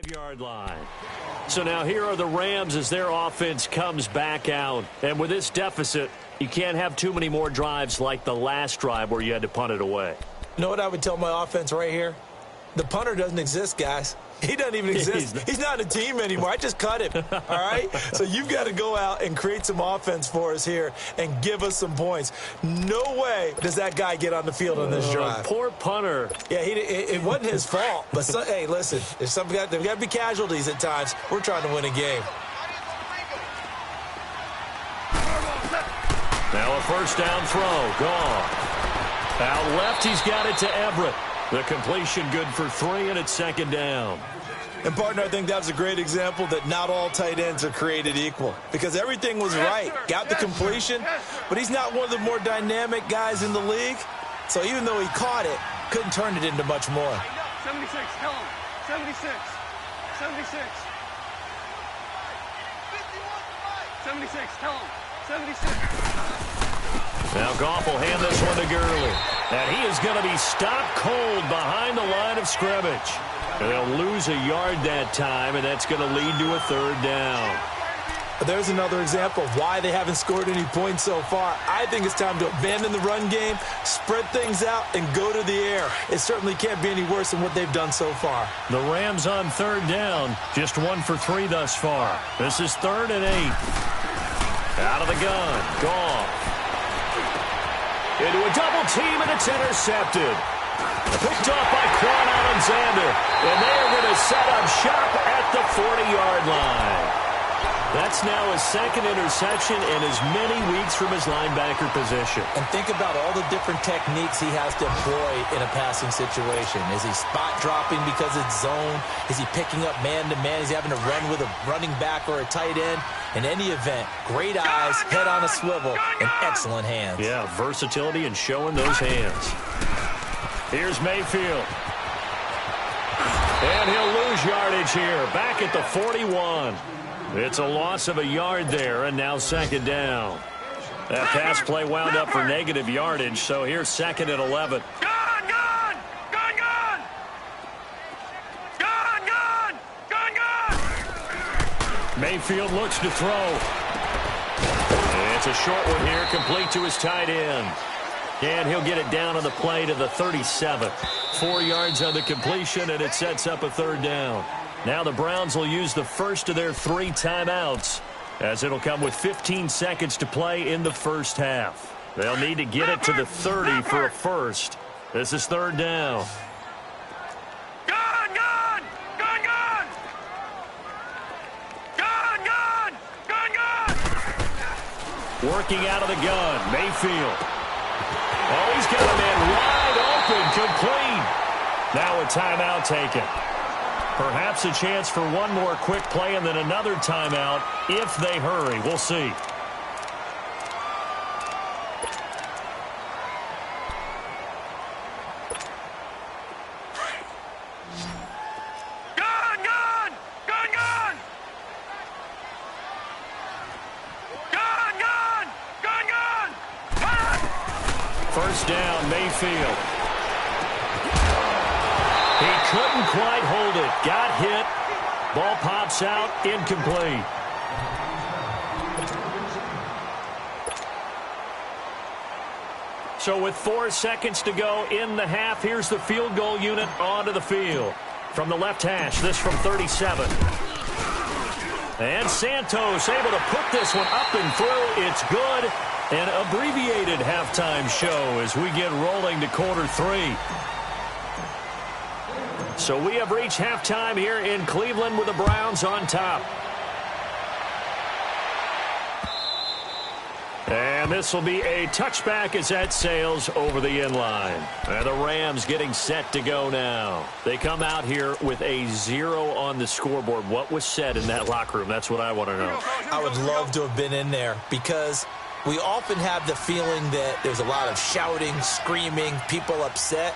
5-yard line. So now here are the Rams as their offense comes back out. And with this deficit, you can't have too many more drives like the last drive where you had to punt it away. You know what I would tell my offense right here? The punter doesn't exist, guys. He doesn't even exist. He's not a team anymore. I just cut him, all right? So you've got to go out and create some offense for us here and give us some points. No way does that guy get on the field on this drive. Poor punter. Yeah, it wasn't his fault. But, hey, listen, there's got to be casualties at times. We're trying to win a game. Now a first down throw. Gone. Out left, he's got it to Everett. The completion good for 3, and it's second down. And, partner, I think that was a great example that not all tight ends are created equal because everything was right. Got the completion, but he's not one of the more dynamic guys in the league. So even though he caught it, couldn't turn it into much more. 76, tell him. 76. 76. 76, tell him. 76. Now Goff will hand this one to Gurley. And he is going to be stopped cold behind the line of scrimmage. And they'll lose a yard that time, and that's going to lead to a third down. There's another example of why they haven't scored any points so far. I think it's time to abandon the run game, spread things out, and go to the air. It certainly can't be any worse than what they've done so far. The Rams on third down, just 1 for 3 thus far. This is 3rd and 8. Out of the gun, Goff. Into a double team, and it's intercepted. Picked off by Quan Alexander. And they are going to set up shop at the 40-yard line. That's now his second interception in as many weeks from his linebacker position. And think about all the different techniques he has to employ in a passing situation. Is he spot dropping because it's zone? Is he picking up man-to-man? Is he having to run with a running back or a tight end? In any event, great eyes, head on a swivel, and excellent hands. Yeah, versatility and showing those hands. Here's Mayfield. And he'll lose yardage here, back at the 41. It's a loss of a yard there, and now second down. That pass play wound up for negative yardage, so here's 2nd and 11. Gone, gone! Gone, gone! Gone, gone! Gone, gone! Mayfield looks to throw. It's a short one here, complete to his tight end. And he'll get it down on the play to the 37. 4 yards on the completion, and it sets up a third down. Now the Browns will use the first of their 3 timeouts, as it'll come with 15 seconds to play in the first half. They'll need to get it to the 30 for a first. This is third down. Gone, gone! Gone, gone! Gone, gone! Gone, gone! Working out of the gun, Mayfield. Oh, he's got a man wide open, complete. Now a timeout taken. Perhaps a chance for one more quick play and then another timeout if they hurry. We'll see. Gone, gone! Gone, gone! Gone, gone! Gone, gone! First down, Mayfield. He couldn't quite hold it. Got hit. Ball pops out. Incomplete. So with 4 seconds to go in the half, here's the field goal unit onto the field. From the left hash, this from 37. And Santos able to put this one up and through. It's good. An abbreviated halftime show as we get rolling to quarter 3. So we have reached halftime here in Cleveland with the Browns on top. And this will be a touchback as that sails over the end line. And the Rams getting set to go now. They come out here with a 0 on the scoreboard. What was said in that locker room? That's what I want to know. I would love to have been in there because we often have the feeling that there's a lot of shouting, screaming, people upset.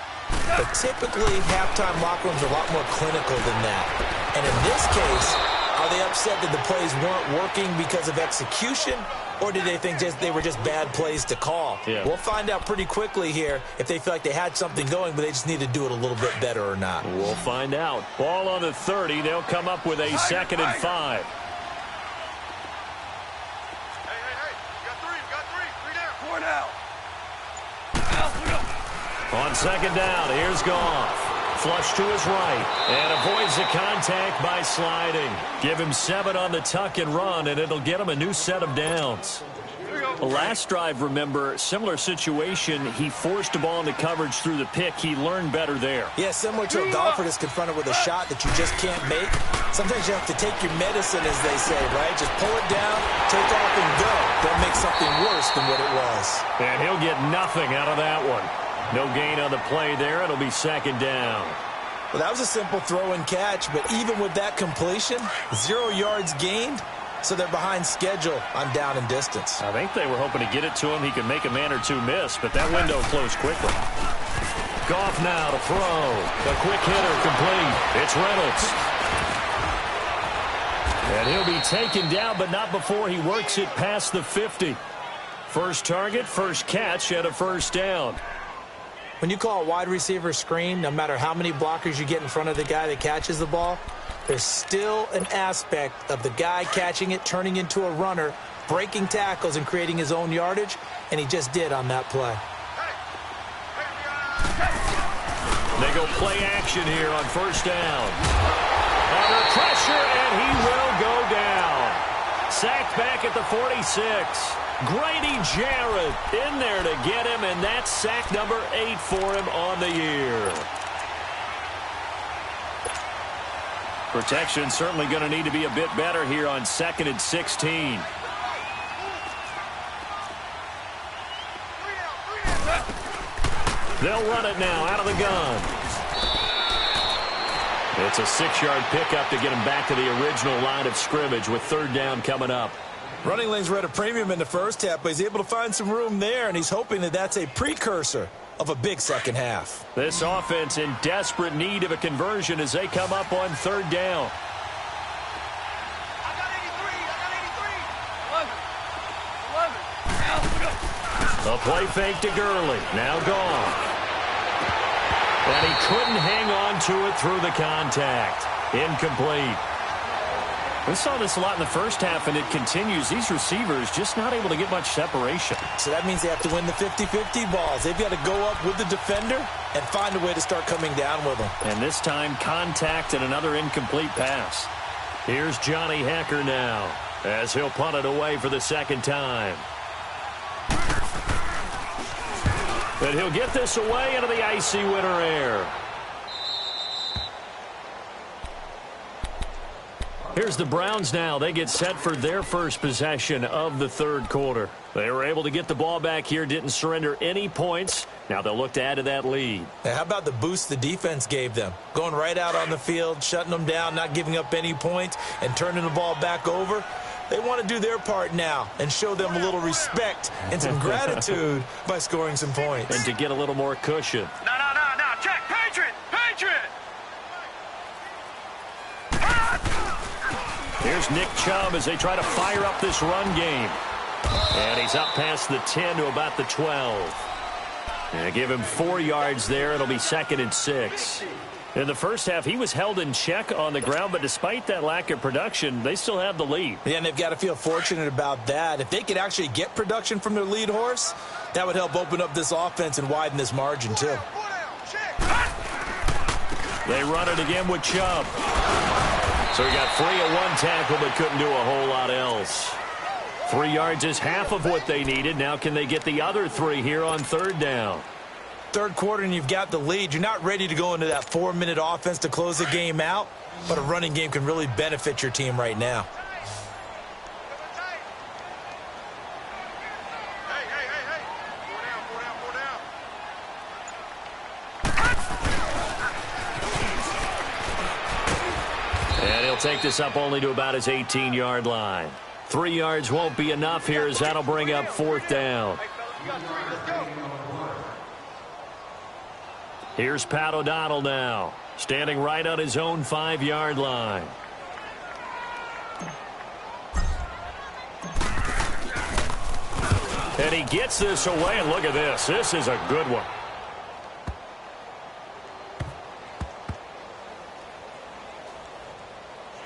But typically, halftime locker rooms are a lot more clinical than that. And in this case, Are they upset that the plays weren't working because of execution, or did they think they were just bad plays to call? Yeah. We'll find out pretty quickly here if they feel like they had something going, but they just need to do it a little bit better or not. We'll find out. Ball on the 30. They'll come up with a 2nd and 5. Hey, you got three down. 4 now. On 2nd down, here's Goff. Flush to his right, and avoids the contact by sliding. Give him 7 on the tuck and run, and it'll get him a new set of downs. Last drive, remember, similar situation. He forced a ball into coverage through the pick. He learned better there. Yeah, similar to a golfer that's confronted with a shot that you just can't make. Sometimes you have to take your medicine, as they say, right? Just pull it down, take off, and go. Don't make something worse than what it was. And he'll get nothing out of that one. No gain on the play there. It'll be 2nd down. Well, that was a simple throw and catch, but even with that completion, 0 yards gained, so they're behind schedule on down and distance. I think they were hoping to get it to him. He could make a man or two miss, but that window closed quickly. Goff now to throw. A quick hitter complete. It's Reynolds. And he'll be taken down, but not before he works it past the 50. First target, first catch, and a 1st down. When you call a wide receiver screen, no matter how many blockers you get in front of the guy that catches the ball, there's still an aspect of the guy catching it, turning into a runner, breaking tackles and creating his own yardage, and he just did on that play. They go play action here on 1st down. Under pressure, and he will go down. Sacked back at the 46. Grady Jarrett in there to get him, and that's sack number 8 for him on the year. Protection certainly going to need to be a bit better here on 2nd and 16. They'll run it now out of the gun. It's a 6-yard pickup to get him back to the original line of scrimmage with 3rd down coming up. Running lanes were at a premium in the first half, but he's able to find some room there, and he's hoping that that's a precursor of a big second half. This offense in desperate need of a conversion as they come up on 3rd down. A play fake to Gurley. Now gone. And he couldn't hang on to it through the contact. Incomplete. We saw this a lot in the first half, and it continues. These receivers just not able to get much separation. So that means they have to win the 50-50 balls. They've got to go up with the defender and find a way to start coming down with them. And this time, contact and another incomplete pass. Here's Johnny Hecker now as he'll punt it away for the 2nd time. And he'll get this away into the icy winter air. Here's the Browns now. They get set for their first possession of the 3rd quarter. They were able to get the ball back here, didn't surrender any points. Now they'll look to add to that lead. Now, how about the boost the defense gave them? Going right out on the field, shutting them down, not giving up any points, and turning the ball back over. They want to do their part now and show them a little respect and some gratitude by scoring some points. And to get a little more cushion. No. Check. Patriot. Here's Nick Chubb as they try to fire up this run game. And he's up past the 10 to about the 12. And give him 4 yards there. It'll be 2nd and 6. In the first half, he was held in check on the ground, but despite that lack of production, they still have the lead. Yeah, and they've got to feel fortunate about that. If they could actually get production from their lead horse, that would help open up this offense and widen this margin, too. They run it again with Chubb. So he got free of 1 tackle, but couldn't do a whole lot else. 3 yards is half of what they needed. Now can they get the other 3 here on 3rd down? 3rd quarter and you've got the lead. You're not ready to go into that 4-minute offense to close the game out, but a running game can really benefit your team right now. And he'll take this up only to about his 18-yard line. 3 yards won't be enough here as that'll bring up 4th down. Here's Pat O'Donnell now, standing right on his own 5-yard line. And he gets this away, and look at this. This is a good one.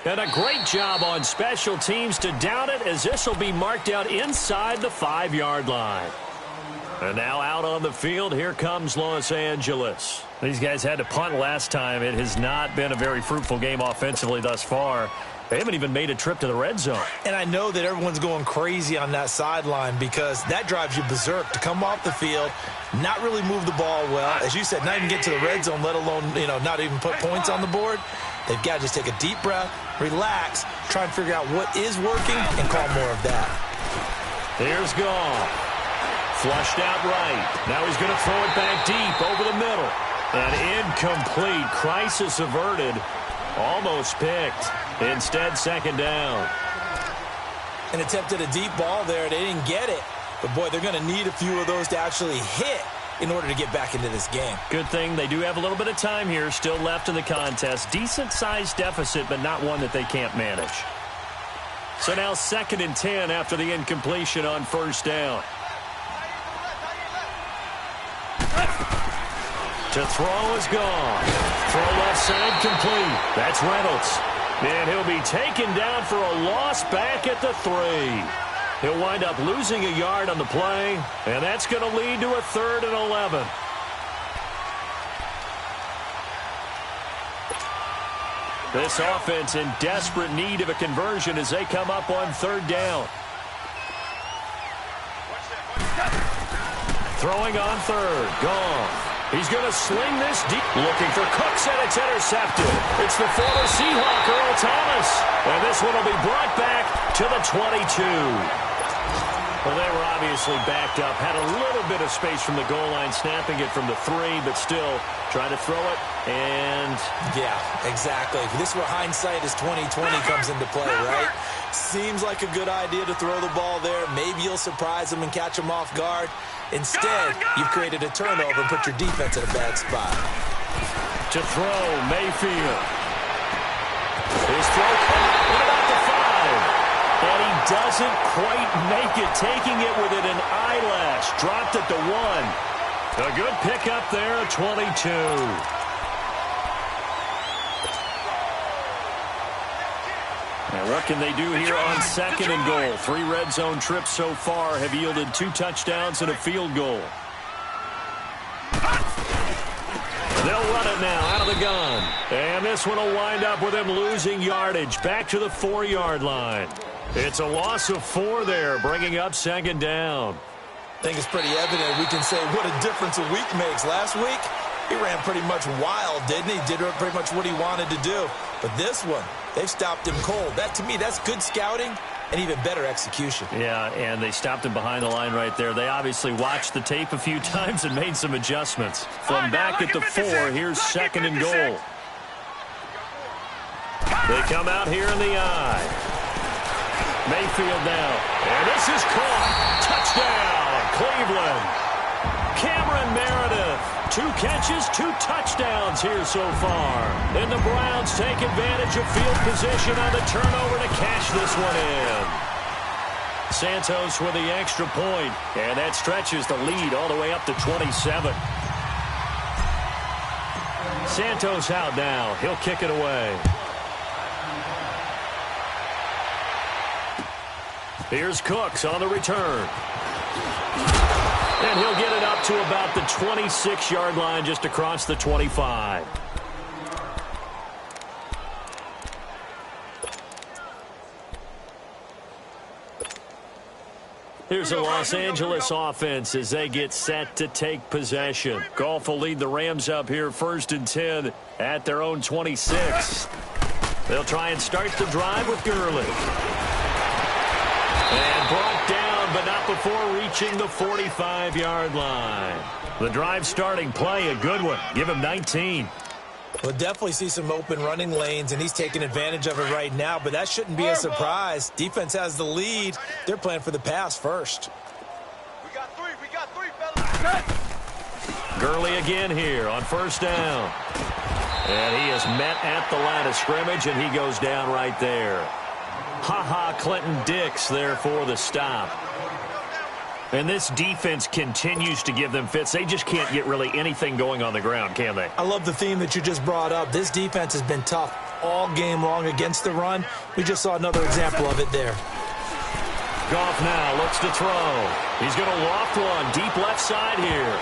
And a great job on special teams to down it, as this will be marked out inside the 5-yard line. And now out on the field, here comes Los Angeles. These guys had to punt last time. It has not been a very fruitful game offensively thus far. They haven't even made a trip to the red zone. And I know that everyone's going crazy on that sideline because that drives you berserk to come off the field, not really move the ball well. As you said, not even get to the red zone, let alone, not even put points on the board. They've got to just take a deep breath, relax, try and figure out what is working, and call more of that. Here's Goff. Flushed out right. Now he's going to throw it back deep over the middle. And incomplete. Crisis averted. Almost picked. Instead, second down. And attempted a deep ball there. They didn't get it. But, boy, they're going to need a few of those to actually hit in order to get back into this game. Good thing they do have a little bit of time here still left in the contest. Decent-sized deficit, but not one that they can't manage. So now 2nd and 10 after the incompletion on first down. To throw is gone. Throw left side complete. That's Reynolds. And he'll be taken down for a loss back at the 3. He'll wind up losing a yard on the play, and that's going to lead to a 3rd and 11. This offense in desperate need of a conversion as they come up on 3rd down. Throwing on 3rd. Gone. He's going to sling this deep. Looking for Cooks, and it's intercepted. It's the former Seahawk, Earl Thomas. And this one will be brought back to the 22. Well, they were obviously backed up. Had a little bit of space from the goal line, snapping it from the 3, but still trying to throw it. And yeah, exactly. This is where hindsight is 20/20 comes into play, right? Seems like a good idea to throw the ball there. Maybe you'll surprise them and catch them off guard. Instead, you've created a turnover and put your defense in a bad spot. To throw, Mayfield. His throw caught about the 5. And he doesn't quite make it, taking it within an eyelash. Dropped it to 1. A good pickup there at 22. Now, what can they do here on 2nd and goal? 3 red zone trips so far have yielded 2 touchdowns and a field goal. They'll run it now out of the gun. And this one will wind up with him losing yardage back to the 4-yard line. It's a loss of 4 there, bringing up 2nd down. I think it's pretty evident. We can say what a difference a week makes. Last week, he ran pretty much wild, didn't he? Did pretty much what he wanted to do. But this one, they've stopped him cold. That, to me, that's good scouting and even better execution. Yeah, and they stopped him behind the line right there. They obviously watched the tape a few times and made some adjustments. From back at the 4, here's 2nd and goal. They come out here in the eye. Mayfield now. And this is caught. Touchdown, Cleveland. Cameron Meredith. 2 catches, 2 touchdowns here so far. And the Browns take advantage of field position on the turnover to cash this one in. Santos with the extra point. And that stretches the lead all the way up to 27. Santos out now. He'll kick it away. Here's Cooks on the return. And he'll get it up to about the 26-yard line, just across the 25. Here's the Los Angeles offense as they get set to take possession. Goff will lead the Rams up here 1st and 10 at their own 26. They'll try and start the drive with Gurley. And brought down, but not before reaching the 45-yard line. The drive starting play, a good one. Give him 19. We'll definitely see some open running lanes, and he's taking advantage of it right now, but that shouldn't be a surprise. Defense has the lead. They're playing for the pass first. We got three, fellas. Gurley again here on 1st down. And he is met at the line of scrimmage, and he goes down right there. Ha-ha, Clinton Dix there for the stop. And this defense continues to give them fits. They just can't get really anything going on the ground, can they? I love the theme that you just brought up. This defense has been tough all game long against the run. We just saw another example of it there. Goff now looks to throw. He's going to loft one deep left side here.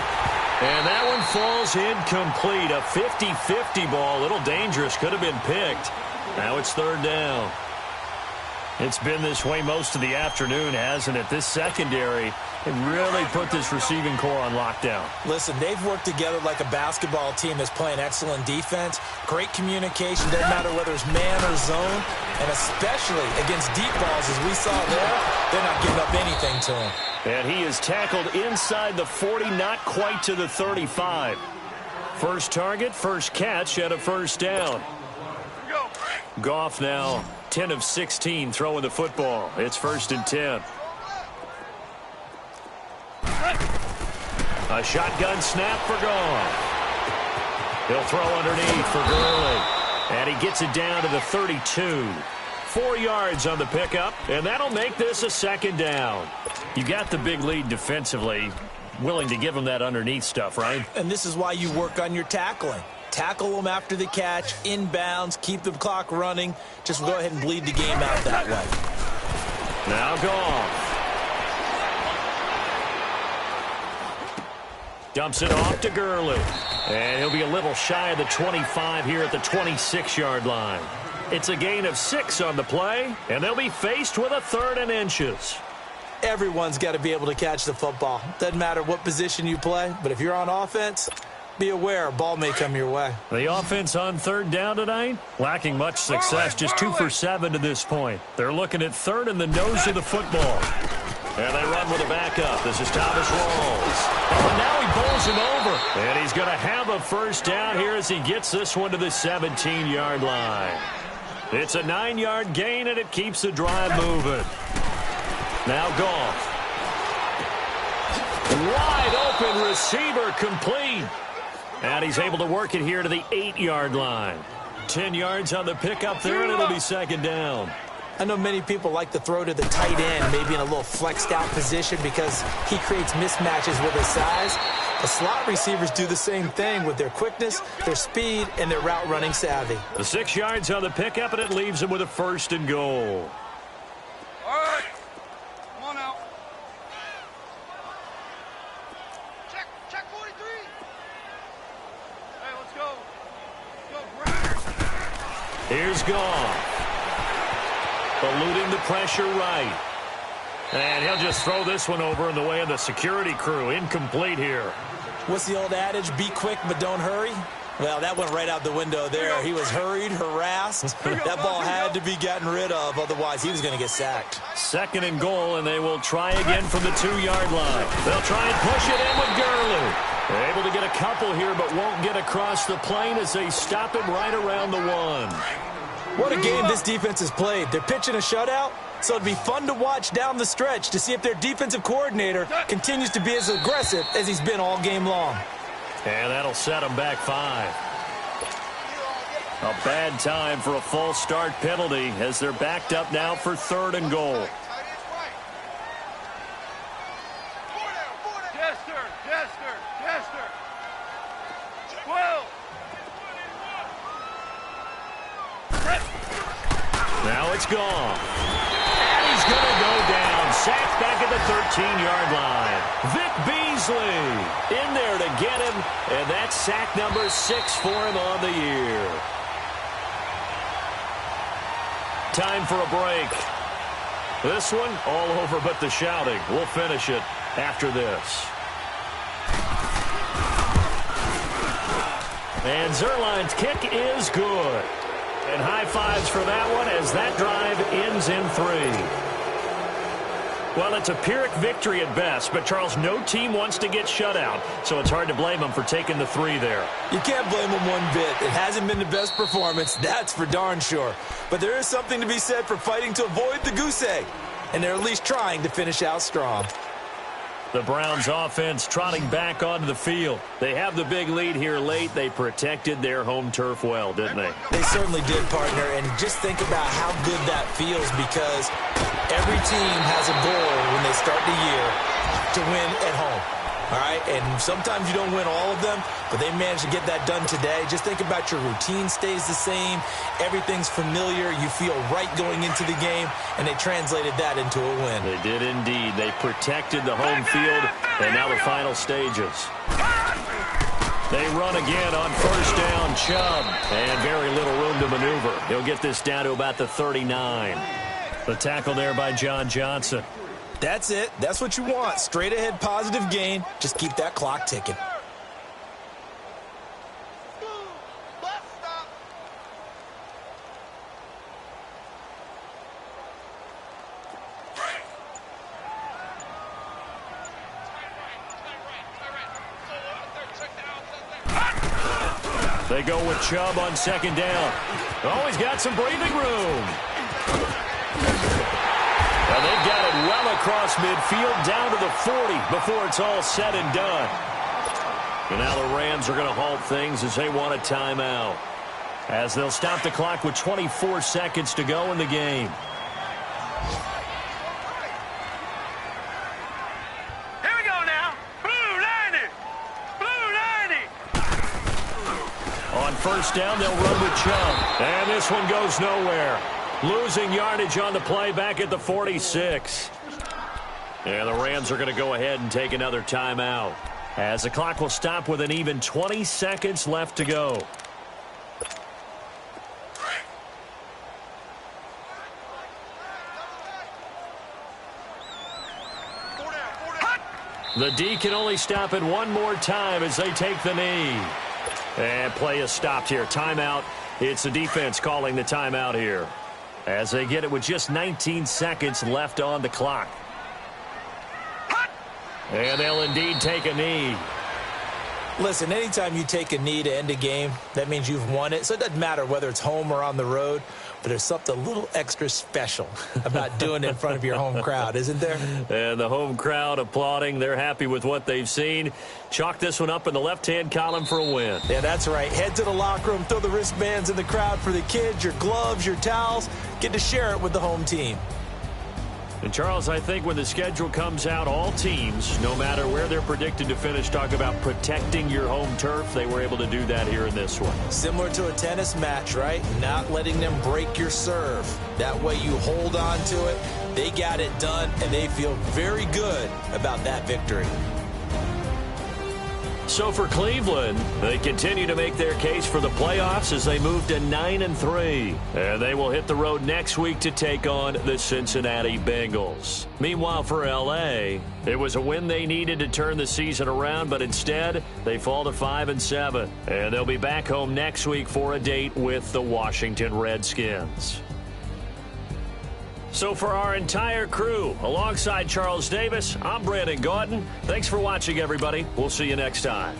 And that one falls incomplete. A 50-50 ball. A little dangerous. Could have been picked. Now it's third down. It's been this way most of the afternoon, hasn't it? This secondary really put this receiving core on lockdown. Listen, they've worked together like a basketball team that's playing excellent defense. Great communication. Doesn't matter whether it's man or zone. And especially against deep balls, as we saw there, they're not giving up anything to him. And he is tackled inside the 40, not quite to the 35. First target, first catch, and a first down. Goff now 10 of 16 throwing the football. It's first and 10. A shotgun snap for Goff. He'll throw underneath for Gurley. And he gets it down to the 32. 4 yards on the pickup, and that'll make this a second down. You got the big lead defensively. Willing to give him that underneath stuff, right? And this is why you work on your tackling. Tackle them after the catch, inbounds, keep the clock running. Just go ahead and bleed the game out that way. Now Goff. Dumps it off to Gurley. And he'll be a little shy of the 25 here at the 26-yard line. It's a gain of 6 on the play, and they'll be faced with a 3rd and inches. Everyone's got to be able to catch the football. Doesn't matter what position you play, but if you're on offense, be aware a ball may come your way. The offense on third down tonight, lacking much success, just 2 for 7 to this point. They're looking at third in the nose of the football. And they run with a backup. This is Thomas Rawls. Oh, now he bowls him over. And he's going to have a first down here as he gets this one to the 17-yard line. It's a 9-yard gain, and it keeps the drive moving. Now Goff. Wide open receiver complete. And he's able to work it here to the 8-yard line. 10 yards on the pickup there, and it'll be second down. I know many people like to throw to the tight end, maybe in a little flexed out position because he creates mismatches with his size. The slot receivers do the same thing with their quickness, their speed, and their route running savvy. The 6 yards on the pickup, and it leaves him with a first and goal. All right. Come on now. Check 43. Hey, let's go. Let's go, Here's Goff. Eluding the pressure right. And he'll just throw this one over in the way of the security crew. Incomplete here. What's the old adage? Be quick, but don't hurry. Well, that went right out the window there. He was hurried, harassed. That ball had to be gotten rid of, otherwise he was going to get sacked. Second and goal, and they will try again from the 2-yard line. They'll try and push it in with Gurley. They're able to get a couple here, but won't get across the plane as they stop him right around the 1. What a game this defense has played. They're pitching a shutout, so it'd be fun to watch down the stretch to see if their defensive coordinator continues to be as aggressive as he's been all game long. And that'll set them back 5. A bad time for a false start penalty as they're backed up now for 3rd and goal. Jester. 12. Now it's gone. And he's going to go down. Sacked back at the 13-yard line. Vic Beasley in there to get him. And that's sack number 6 for him on the year. Time for a break. This one all over but the shouting. We'll finish it after this. And Zerline's kick is good. And high fives for that one as that drive ends in 3. Well, it's a Pyrrhic victory at best, but Charles, no team wants to get shut out, so it's hard to blame them for taking the 3 there. You can't blame them one bit. It hasn't been the best performance, that's for darn sure. But there is something to be said for fighting to avoid the goose egg, and they're at least trying to finish out strong. The Browns offense trotting back onto the field. They have the big lead here late. They protected their home turf well, didn't they? They certainly did, partner. And just think about how good that feels, because every team has a goal when they start the year to win at home. All right, and sometimes you don't win all of them, but they managed to get that done today. Just think about your routine stays the same. Everything's familiar. You feel right going into the game, and they translated that into a win. They did indeed. They protected the home field, and now the final stages. They run again on first down, Chubb, and very little room to maneuver. He'll get this down to about the 39. The tackle there by John Johnson. That's it. That's what you want. Straight ahead positive gain. Just keep that clock ticking. They go with Chubb on second down. Oh, he's got some breathing room. Well, they've got it well across midfield, down to the 40 before it's all said and done. And now the Rams are going to halt things as they want a timeout, as they'll stop the clock with 24 seconds to go in the game. Here we go now. Blue 90. Blue 90. On first down, they'll run with Chubb. And this one goes nowhere. Losing yardage on the play back at the 46. And the Rams are going to go ahead and take another timeout, as the clock will stop with an even 20 seconds left to go. The D can only stop it one more time as they take the knee. And play is stopped here. Timeout. It's the defense calling the timeout here, as they get it with just 19 seconds left on the clock. And they'll indeed take a knee. Listen, anytime you take a knee to end a game, that means you've won it. So it doesn't matter whether it's home or on the road, but there's something a little extra special about doing it in front of your home crowd, isn't there? And the home crowd applauding. They're happy with what they've seen. Chalk this one up in the left-hand column for a win. Yeah, that's right. Head to the locker room, throw the wristbands in the crowd for the kids, your gloves, your towels. Get to share it with the home team. And, Charles, I think when the schedule comes out, all teams, no matter where they're predicted to finish, talk about protecting your home turf. They were able to do that here in this one. Similar to a tennis match, right? Not letting them break your serve. That way you hold on to it. They got it done, and they feel very good about that victory. So for Cleveland, they continue to make their case for the playoffs as they move to 9-3. And they will hit the road next week to take on the Cincinnati Bengals. Meanwhile, for L.A., it was a win they needed to turn the season around, but instead, they fall to 5-7. And they'll be back home next week for a date with the Washington Redskins. So for our entire crew, alongside Charles Davis, I'm Brandon Gaudin. Thanks for watching, everybody. We'll see you next time.